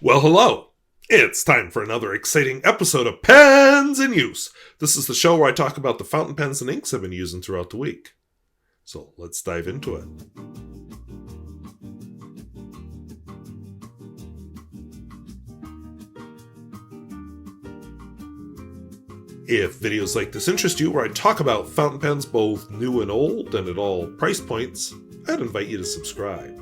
Well, hello. It's time for another exciting episode of Pens in Use. This is the show where I talk about the fountain pens and inks I've been using throughout the week. So let's dive into it. If videos like this interest you, where I talk about fountain pens both new and old and at all price points, I'd invite you to subscribe.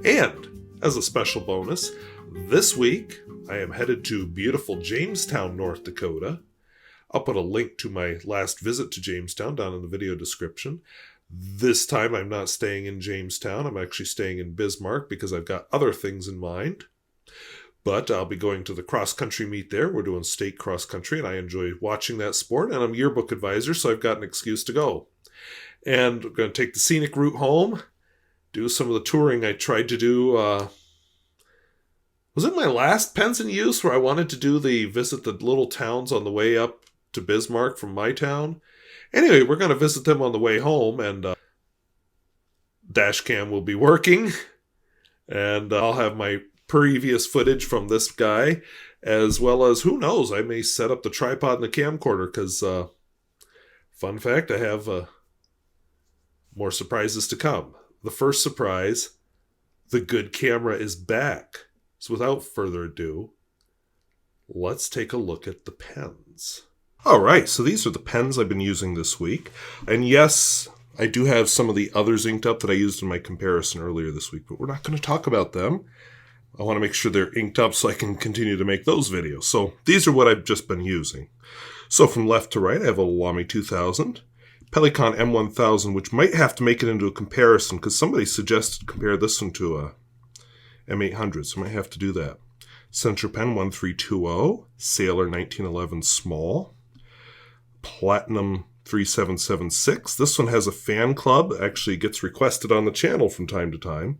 And as a special bonus, this week I am headed to beautiful Jamestown, North Dakota. I'll put a link to my last visit to Jamestown down in the video description. This time I'm not staying in Jamestown, I'm actually staying in Bismarck because I've got other things in mind. But I'll be going to the cross-country meet there. We're doing state cross-country, and I enjoy watching that sport. And I'm yearbook advisor, so I've got an excuse to go. And I'm going to take the scenic route home, do some of the touring I tried to do. Was it my last Pens in Use where I wanted to visit the little towns on the way up to Bismarck from my town? Anyway, we're going to visit them on the way home, and dash cam will be working. And I'll have my previous footage from this guy, as well as, who knows, I may set up the tripod and the camcorder, because, fun fact, I have more surprises to come. The first surprise, the good camera is back. So without further ado, let's take a look at the pens. Alright, so these are the pens I've been using this week. And yes, I do have some of the others inked up that I used in my comparison earlier this week, but we're not going to talk about them. I want to make sure they're inked up so I can continue to make those videos. So these are what I've just been using. So from left to right, I have a Lamy 2000, Pelicon M1000, which might have to make it into a comparison because somebody suggested compare this one to a M800, so I might have to do that. Centropen 1320, Sailor 1911 small, Platinum 3776. This one has a fan club, actually gets requested on the channel from time to time.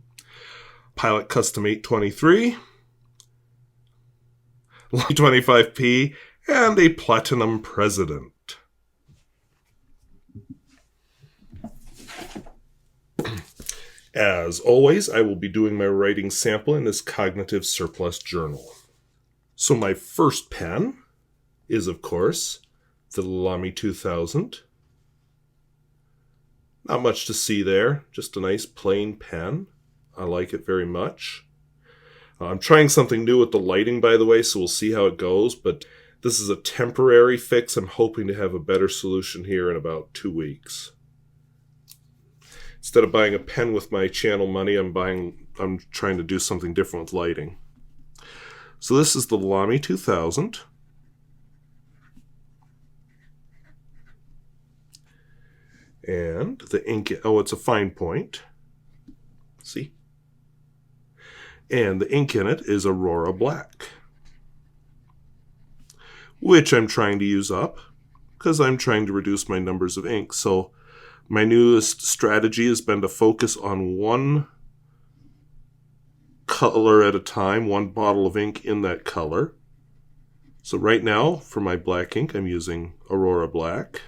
Pilot Custom 823, Lamy 25P, and a Platinum President. As always, I will be doing my writing sample in this Cognitive Surplus journal. So my first pen is, of course, the Lamy 2000. Not much to see there, just a nice plain pen. I like it very much. I'm trying something new with the lighting, by the way, so we'll see how it goes, but this is a temporary fix. I'm hoping to have a better solution here in about 2 weeks. Instead of buying a pen with my channel money, I'm trying to do something different with lighting. So this is the Lamy 2000. And the ink, it's a fine point. See? And the ink in it is Aurora black, which I'm trying to use up because I'm trying to reduce my numbers of ink. So my newest strategy has been to focus on one color at a time, one bottle of ink in that color. So right now, for my black ink, I'm using Aurora black.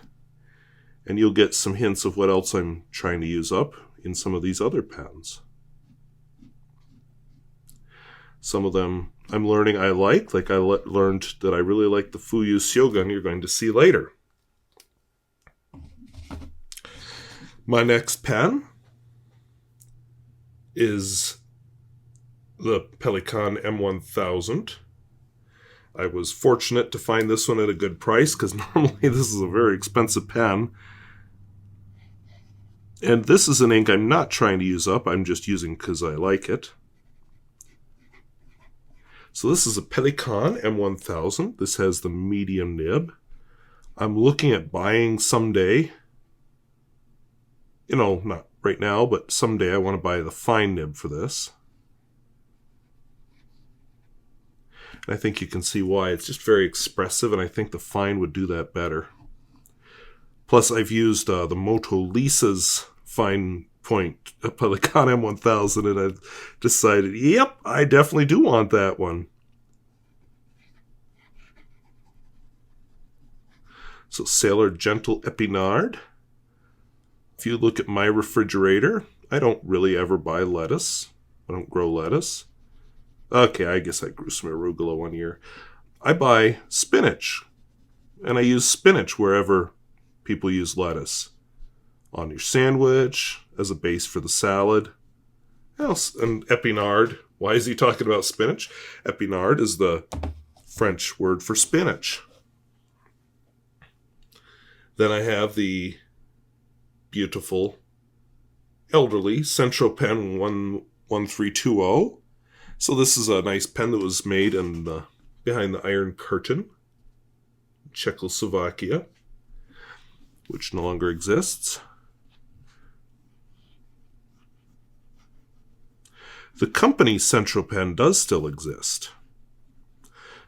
And you'll get some hints of what else I'm trying to use up in some of these other pens. Some of them I'm learning I like I learned that I really like the Fuyu-syogun you're going to see later. My next pen is the Pelikan M1000. I was fortunate to find this one at a good price because normally this is a very expensive pen. And this is an ink I'm not trying to use up, I'm just using because I like it. So this is a Pelikan M1000. This has the medium nib. I'm looking at buying someday, not right now, but someday I want to buy the fine nib for this. And I think you can see why. It's just very expressive, and I think the fine would do that better. Plus, I've used the Moto Lisa's fine point Pelikan M1000, and I've decided, yep, I definitely do want that one. So Sailor Jentle Epinard. If you look at my refrigerator, I don't really ever buy lettuce. I don't grow lettuce. Okay, I guess I grew some arugula one year. I buy spinach, and I use spinach wherever people use lettuce. On your sandwich, as a base for the salad. And epinard. Why is he talking about spinach? Epinard is the French word for spinach. Then I have the beautiful, elderly Centropen 1320. So this is a nice pen that was made behind the Iron Curtain, Czechoslovakia, which no longer exists. The company Centropen does still exist.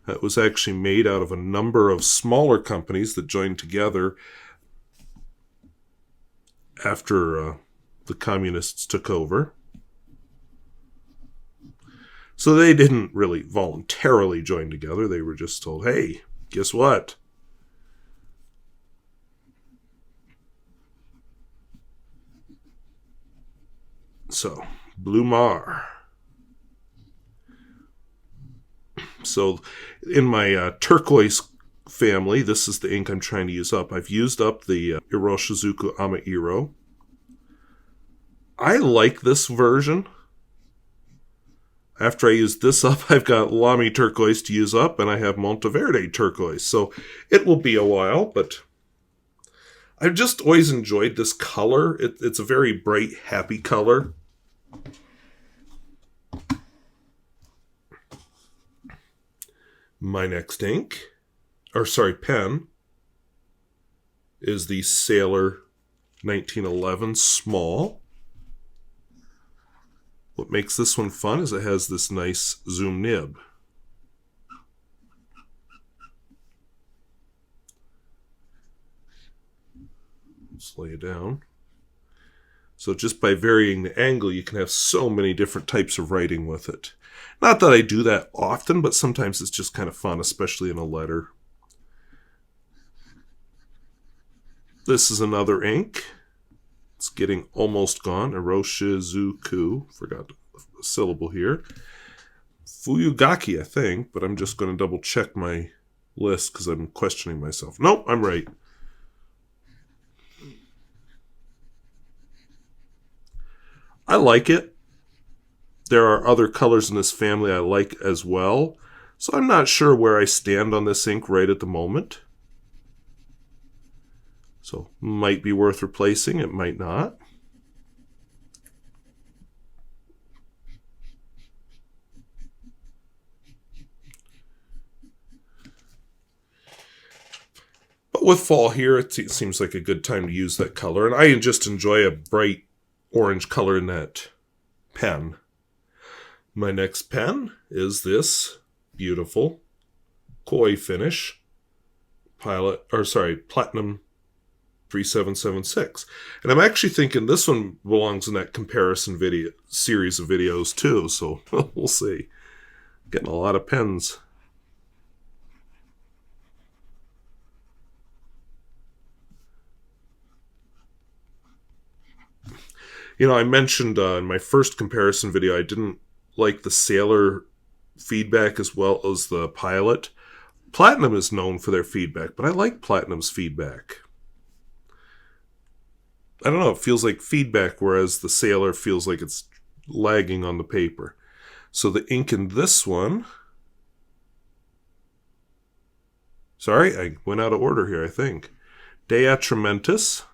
It was actually made out of a number of smaller companies that joined together after the communists took over. So they didn't really voluntarily join together. They were just told, hey, guess what? So, Blue Mare. So, in my turquoise family, this is the ink I'm trying to use up. I've used up the Iroshizuku Ama-iro. I like this version. After I use this up, I've got Lamy turquoise to use up, and I have Monteverde turquoise. So, it will be a while, but I've just always enjoyed this color. It's a very bright, happy color. My next pen, is the Sailor 1911 Small. What makes this one fun is it has this nice zoom nib. Let's lay it down. So just by varying the angle, you can have so many different types of writing with it. Not that I do that often, but sometimes it's just kind of fun, especially in a letter. This is another ink. It's getting almost gone. Iroshizuku. Forgot the syllable here. Fuyu-gaki, I think, but I'm just going to double check my list because I'm questioning myself. Nope, I'm right. I like it. There are other colors in this family I like as well, so I'm not sure where I stand on this ink right at the moment. So, might be worth replacing, it might not. But with fall here, it seems like a good time to use that color, and I just enjoy a bright orange color in that pen. My next pen is this beautiful koi finish Platinum 3776. And I'm actually thinking this one belongs in that comparison video series of videos too, so we'll see. Getting a lot of pens. You know, I mentioned in my first comparison video I didn't like the Sailor feedback as well as the Pilot. Platinum is known for their feedback, but I like Platinum's feedback. I don't know, it feels like feedback, whereas the Sailor feels like it's lagging on the paper. So the ink in this one... Sorry, I went out of order here, I think. Atramentis.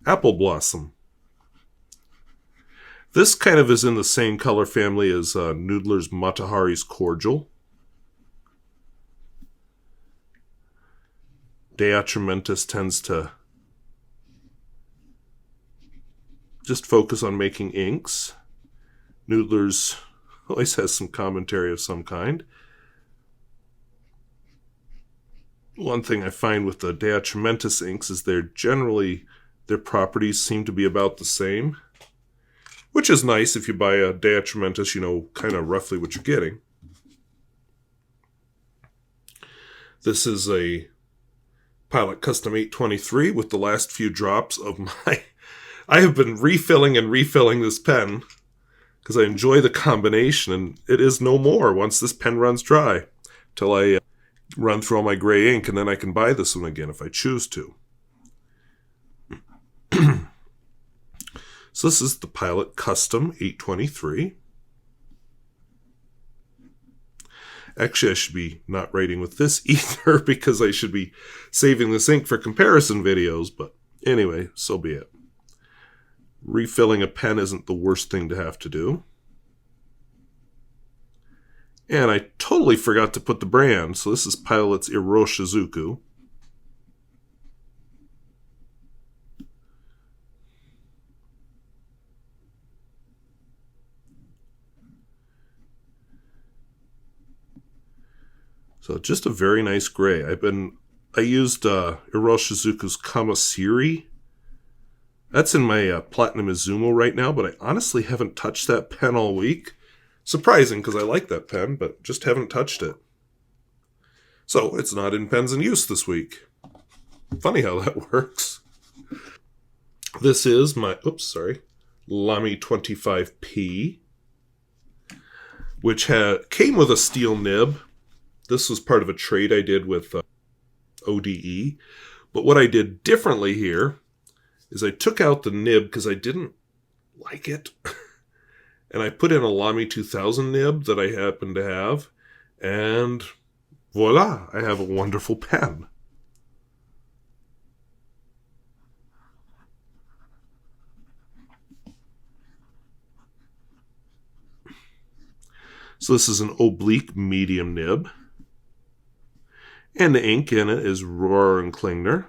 Apple Blossom. This kind of is in the same color family as Noodler's Matahari's Cordial. Atramentis tends to just focus on making inks. Noodler's always has some commentary of some kind. One thing I find with the Atramentis inks is their properties seem to be about the same. Which is nice if you buy a Atramentis, you know kind of roughly what you're getting. This is a Pilot Custom 823 with the last few drops of my I have been refilling and refilling this pen because I enjoy the combination, and it is no more once this pen runs dry. Till I run through all my gray ink, and then I can buy this one again if I choose to. So this is the Pilot Custom 823. Actually, I should be not writing with this either because I should be saving this ink for comparison videos, but anyway, so be it. Refilling a pen isn't the worst thing to have to do. And I totally forgot to put the brand, so this is Pilot's Iroshizuku. So just a very nice gray. I used Iroshizuku's Kamasiri. That's in my Platinum Izumo right now, but I honestly haven't touched that pen all week. Surprising, because I like that pen, but just haven't touched it. So it's not in pens in use this week. Funny how that works. This is my, Lamy 25P, which came with a steel nib. This was part of a trade I did with ODE. But what I did differently here is I took out the nib because I didn't like it. And I put in a Lamy 2000 nib that I happen to have. And voila, I have a wonderful pen. So this is an oblique medium nib. And the ink in it is Rohrer and Klingner.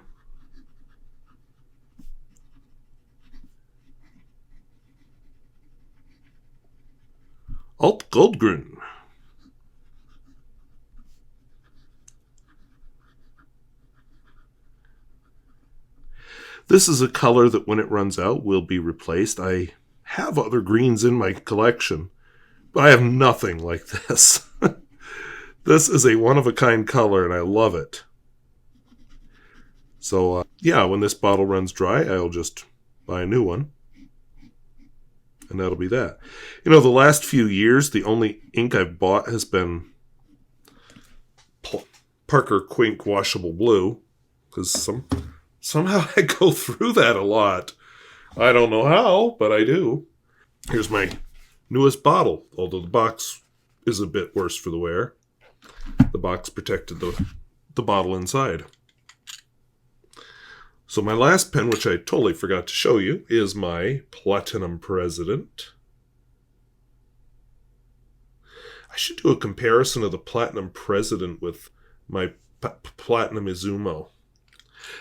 Alt-goldgrün. This is a color that when it runs out will be replaced. I have other greens in my collection, but I have nothing like this. This is a one-of-a-kind color, and I love it. So, yeah, when this bottle runs dry, I'll just buy a new one. And that'll be that. You know, the last few years, the only ink I've bought has been Parker Quink Washable Blue. Because somehow I go through that a lot. I don't know how, but I do. Here's my newest bottle, although the box is a bit worse for the wear. The box protected the bottle inside. So my last pen, which I totally forgot to show you, is my Platinum President. I should do a comparison of the Platinum President with my Platinum Izumo.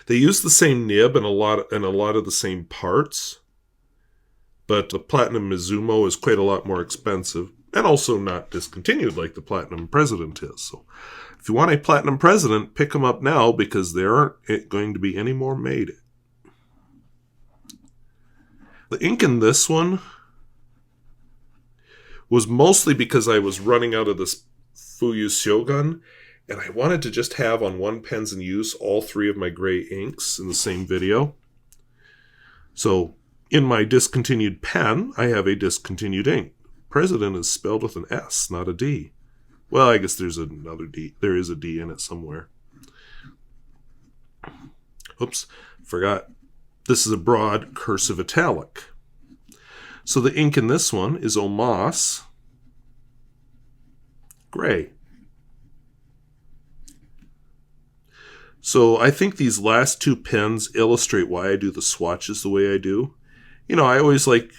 They use the same nib and a lot of the same parts, but the Platinum Izumo is quite a lot more expensive. And also not discontinued like the Platinum President is. So if you want a Platinum President, pick them up now because there aren't going to be any more made. The ink in this one was mostly because I was running out of this Fuyu-syogun, and I wanted to just have on one pens in use all three of my gray inks in the same video. So in my discontinued pen, I have a discontinued ink. President is spelled with an S, not a D. Well, I guess there's another D. There is a D in it somewhere. Oops, forgot. This is a broad cursive italic. So the ink in this one is Omas gray. So I think these last two pens illustrate why I do the swatches the way I do. You know, I always like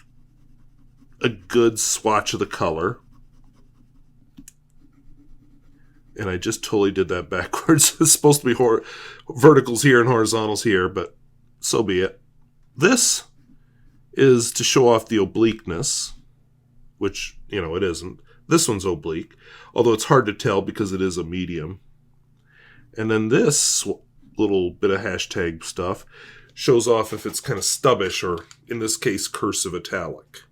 a good swatch of the color. And I just totally did that backwards. It's supposed to be verticals here and horizontals here, but so be it. This is to show off the obliqueness, which, you know, it isn't. This one's oblique, although it's hard to tell because it is a medium. And then this little bit of hashtag stuff shows off if it's kind of stubbish or, in this case, cursive italic.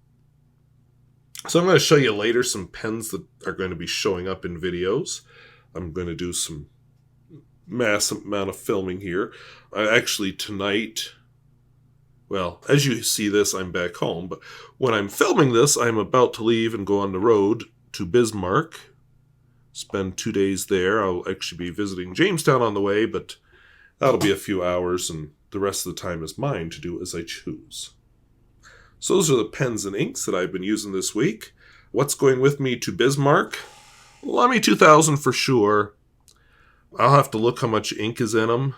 So I'm going to show you later some pens that are going to be showing up in videos. I'm going to do some massive amount of filming here. Actually, tonight, Well, as you see this, I'm back home, but when I'm filming this, I'm about to leave and go on the road to Bismarck. Spend 2 days there. I'll actually be visiting Jamestown on the way, but that'll be a few hours, and the rest of the time is mine to do as I choose. So those are the pens and inks that I've been using this week. What's going with me to Bismarck? Lamy 2000 for sure. I'll have to look how much ink is in them.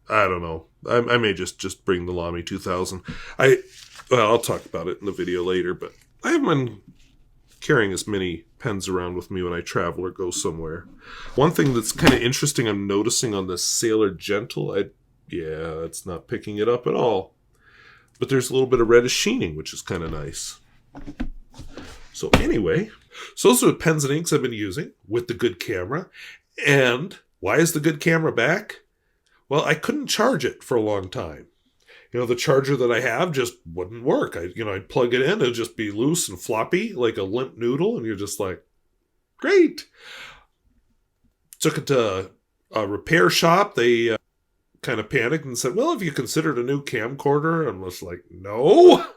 I don't know. I may just bring the Lamy 2000. I'll talk about it in the video later, but I haven't been carrying as many pens around with me when I travel or go somewhere. One thing that's kind of interesting I'm noticing on this Sailor Jentle, it's not picking it up at all. But there's a little bit of reddish sheening, which is kind of nice. So anyway, those are the pens and inks I've been using with the good camera. And why is the good camera back? Well, I couldn't charge it for a long time. The charger that I have just wouldn't work. I'd plug it in, it'd just be loose and floppy like a limp noodle, and you're just like, great. Took it to a repair shop. They kind of panicked and said, well, have you considered a new camcorder? And I was like, no.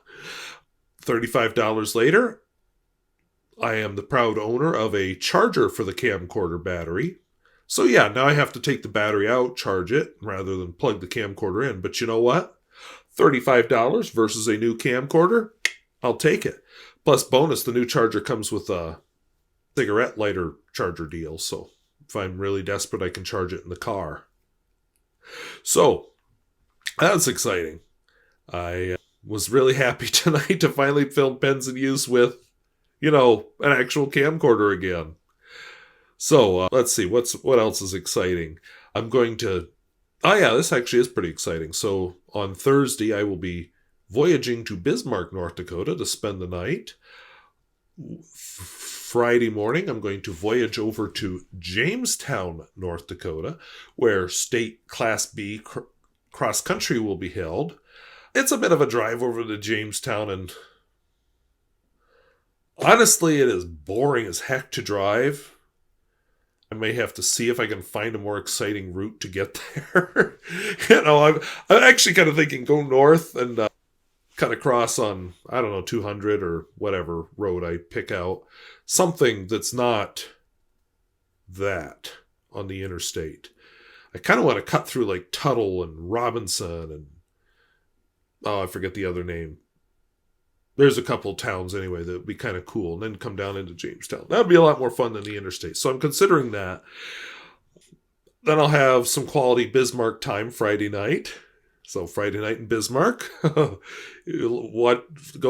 $35 later, I am the proud owner of a charger for the camcorder battery. So yeah, now I have to take the battery out, charge it, rather than plug the camcorder in. But you know what? $35 versus a new camcorder, I'll take it. Plus bonus, the new charger comes with a cigarette lighter charger deal. So if I'm really desperate, I can charge it in the car. So that's exciting. I was really happy tonight to finally film pens in use with, an actual camcorder again. So let's see, what else is exciting? This actually is pretty exciting. So on Thursday, I will be voyaging to Bismarck, North Dakota to spend the night. Friday morning, I'm going to voyage over to Jamestown, North Dakota, where State Class B cross country will be held. It's a bit of a drive over to Jamestown, and honestly, it is boring as heck to drive. I may have to see if I can find a more exciting route to get there. I'm actually kind of thinking go north and kind of cross on, 200 or whatever road I pick out. Something that's not that on the interstate. I kind of want to cut through like Tuttle and Robinson and, I forget the other name. There's a couple of towns anyway that would be kind of cool, and then come down into Jamestown. That would be a lot more fun than the interstate. So I'm considering that. Then I'll have some quality Bismarck time Friday night. So Friday night in Bismarck. Go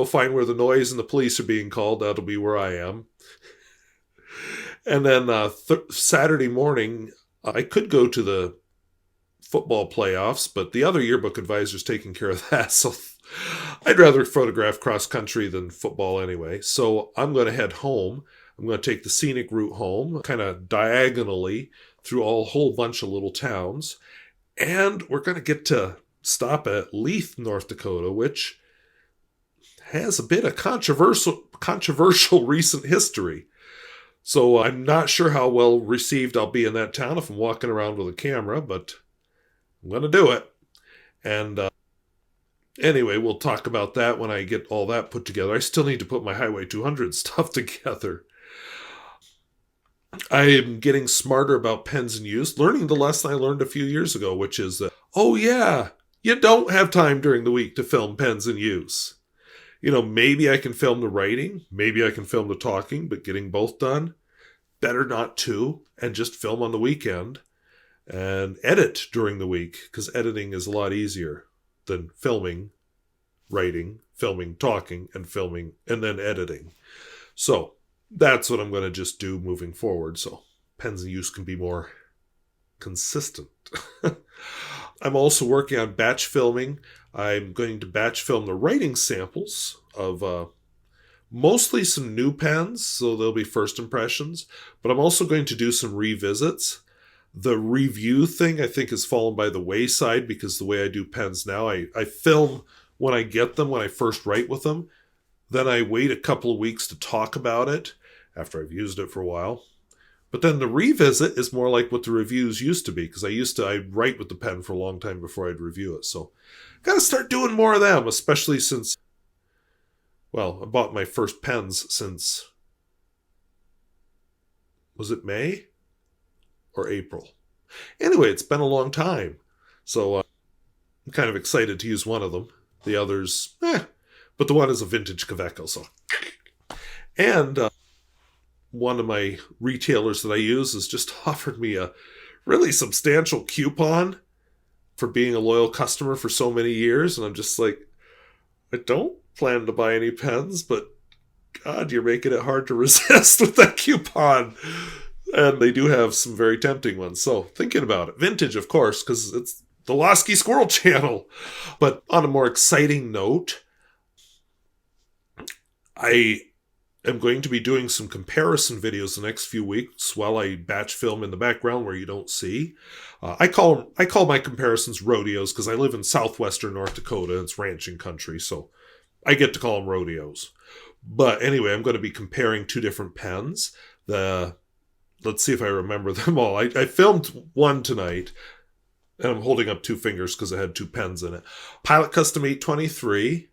find where the noise and the police are being called. That'll be where I am. And then Saturday morning, I could go to the football playoffs, but the other yearbook advisor's taking care of that, so I'd rather photograph cross-country than football anyway. So I'm going to head home. I'm going to take the scenic route home, kind of diagonally through a whole bunch of little towns. And we're going to get to stop at Leith, North Dakota, which has a bit of controversial recent history. So I'm not sure how well received I'll be in that town if I'm walking around with a camera, but I'm going to do it. And anyway, we'll talk about that when I get all that put together. I still need to put my Highway 200 stuff together. I am getting smarter about pens in use, learning the lesson I learned a few years ago, which is that, you don't have time during the week to film pens in use. Maybe I can film the writing, maybe I can film the talking, but getting both done, better not to, and just film on the weekend and edit during the week, because editing is a lot easier than filming, writing, filming, talking, and filming, and then editing. So that's what I'm going to just do moving forward, so pens in use can be more consistent. I'm also working on batch filming. I'm going to batch film the writing samples of mostly some new pens, so they'll be first impressions, but I'm also going to do some revisits. The review thing, I think, has fallen by the wayside because the way I do pens now, I film when I get them, when I first write with them. Then I wait a couple of weeks to talk about it after I've used it for a while. But then the revisit is more like what the reviews used to be, because I'd write with the pen for a long time before I'd review it. So got to start doing more of them, especially since, well, I bought my first pens since, was it May or April? Anyway, it's been a long time. So I'm kind of excited to use one of them. The others, but the one is a vintage Kaweco. So, and one of my retailers that I use has just offered me a really substantial coupon for being a loyal customer for so many years. And I'm just like, I don't plan to buy any pens, but God, you're making it hard to resist with that coupon. And they do have some very tempting ones. So thinking about it. Vintage, of course, because it's the Losky Squirrel channel. But on a more exciting note, I am going to be doing some comparison videos the next few weeks while I batch film in the background where you don't see. I call my comparisons rodeos because I live in southwestern North Dakota. It's ranching country, so I get to call them rodeos. But anyway, I'm going to be comparing two different pens. Let's see if I remember them all. I filmed one tonight, and I'm holding up two fingers because it had two pens in it. Pilot Custom 823.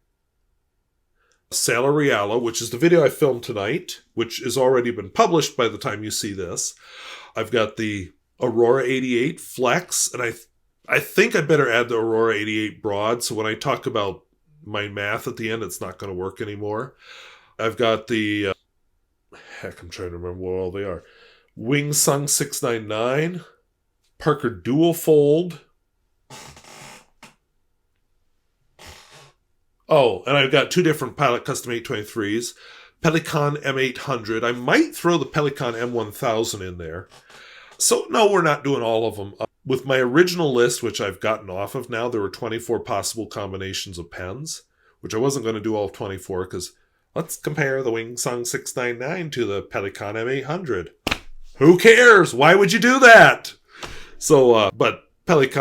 Sailor Reala, which is the video I filmed tonight, which has already been published by the time you see this. I've got the Aurora 88 Flex, and I think I better add the Aurora 88 Broad, so when I talk about my math at the end, it's not going to work anymore. I've got the, I'm trying to remember what all they are. Wing Sung 699, Parker Dual Fold. Oh, and I've got two different Pilot Custom 823s. Pelikan M1000. I might throw the Pelicon M1000 in there. So, no, we're not doing all of them. With my original list, which I've gotten off of now, there were 24 possible combinations of pens, which I wasn't going to do all 24, because let's compare the Wing Sung 699 to the Pelicon M800. Who cares? Why would you do that? So, but Pilot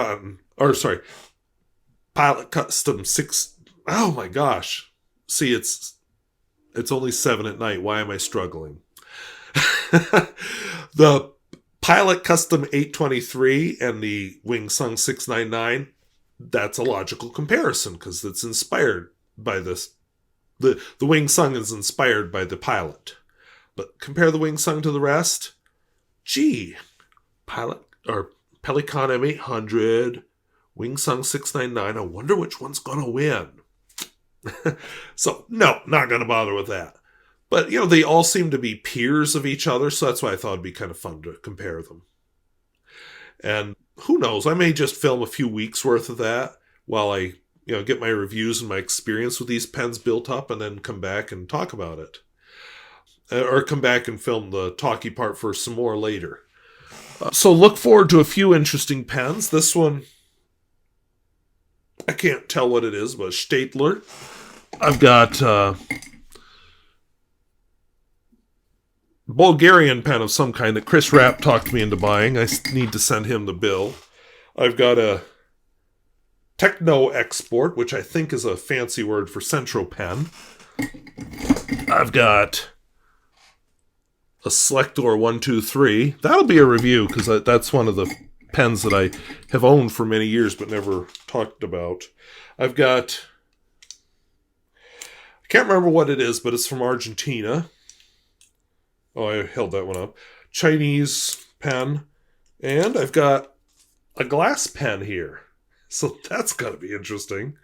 Custom 6... Oh my gosh. See, it's only 7 at night. Why am I struggling? The Pilot Custom 823 and the Wing Sung 699, that's a logical comparison because it's inspired by this. The Wing Sung is inspired by the Pilot. But compare the Wing Sung to the rest. Gee, Pelikan M800, Wing Sung 699. I wonder which one's going to win. So, no, not going to bother with that. But, they all seem to be peers of each other, so that's why I thought it'd be kind of fun to compare them. And who knows, I may just film a few weeks worth of that while I, get my reviews and my experience with these pens built up and then come back and talk about it. Or come back and film the talky part for some more later. So look forward to a few interesting pens. This one, I can't tell what it is, but Stadler. I've got Bulgarian pen of some kind that Chris Rapp talked me into buying. I need to send him the bill. I've got a Techno Export, which I think is a fancy word for Centropen. I've got a Selector 123. That'll be a review because that's one of the pens that I have owned for many years but never talked about. I've got, I can't remember what it is, but it's from Argentina. Oh, I held that one up. Chinese pen. And I've got a glass pen here. So that's got to be interesting.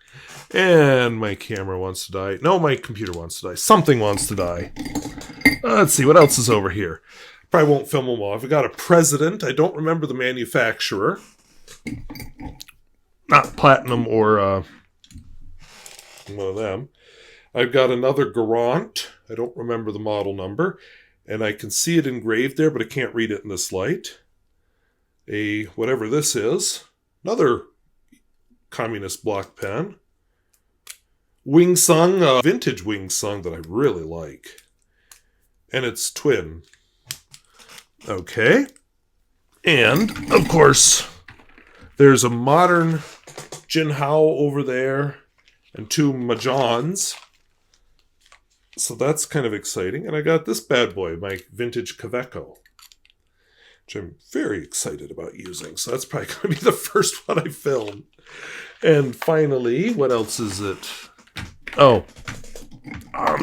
And my camera wants to die. No, my computer wants to die. Something wants to die. Let's see, what else is over here? Probably won't film them all. I've got a President. I don't remember the manufacturer. Not Platinum or one of them. I've got another Garant. I don't remember the model number. And I can see it engraved there, but I can't read it in this light. A, whatever this is. Another communist block pen. Wing Sung, vintage Wing Sung that I really like. And it's twin. Okay. And, of course, there's a modern Jinhao over there and two Mahjons. So that's kind of exciting. And I got this bad boy, my vintage Kaweco. which I'm very excited about using. So that's probably going to be the first one I film. And finally, what else is it? Oh,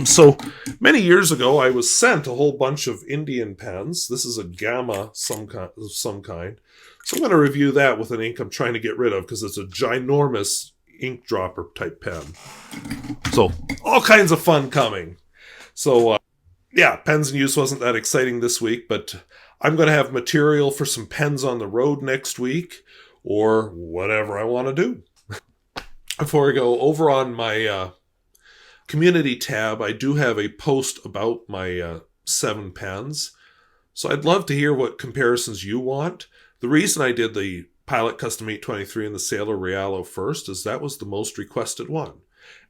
so many years ago, I was sent a whole bunch of Indian pens. This is a Gamma of some kind. So I'm going to review that with an ink I'm trying to get rid of because it's a ginormous ink dropper type pen. So all kinds of fun coming. So yeah, pens in use wasn't that exciting this week, but I'm going to have material for some pens on the road next week or whatever I want to do. Before I go, over on my community tab, I do have a post about my 7 pens. So I'd love to hear what comparisons you want. The reason I did the Pilot Custom 823 and the Sailor Realo first is that was the most requested one.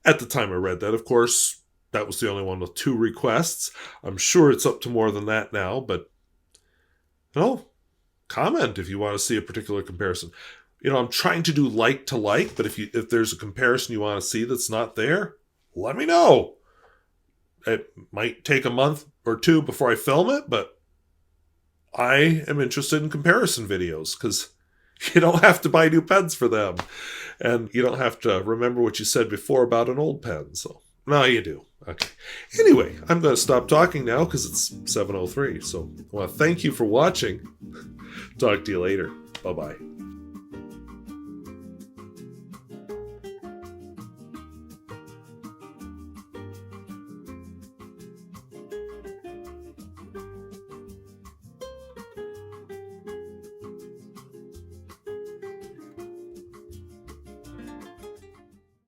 At the time I read that, of course, that was the only one with 2 requests. I'm sure it's up to more than that now, but comment if you want to see a particular comparison. I'm trying to do like to like, but if there's a comparison you want to see that's not there, let me know. It might take a month or 2 before I film it, but I am interested in comparison videos because you don't have to buy new pens for them. And you don't have to remember what you said before about an old pen. So, no, you do. Okay. Anyway, I'm going to stop talking now because it's 7:03. So I want to thank you for watching. Talk to you later. Bye-bye.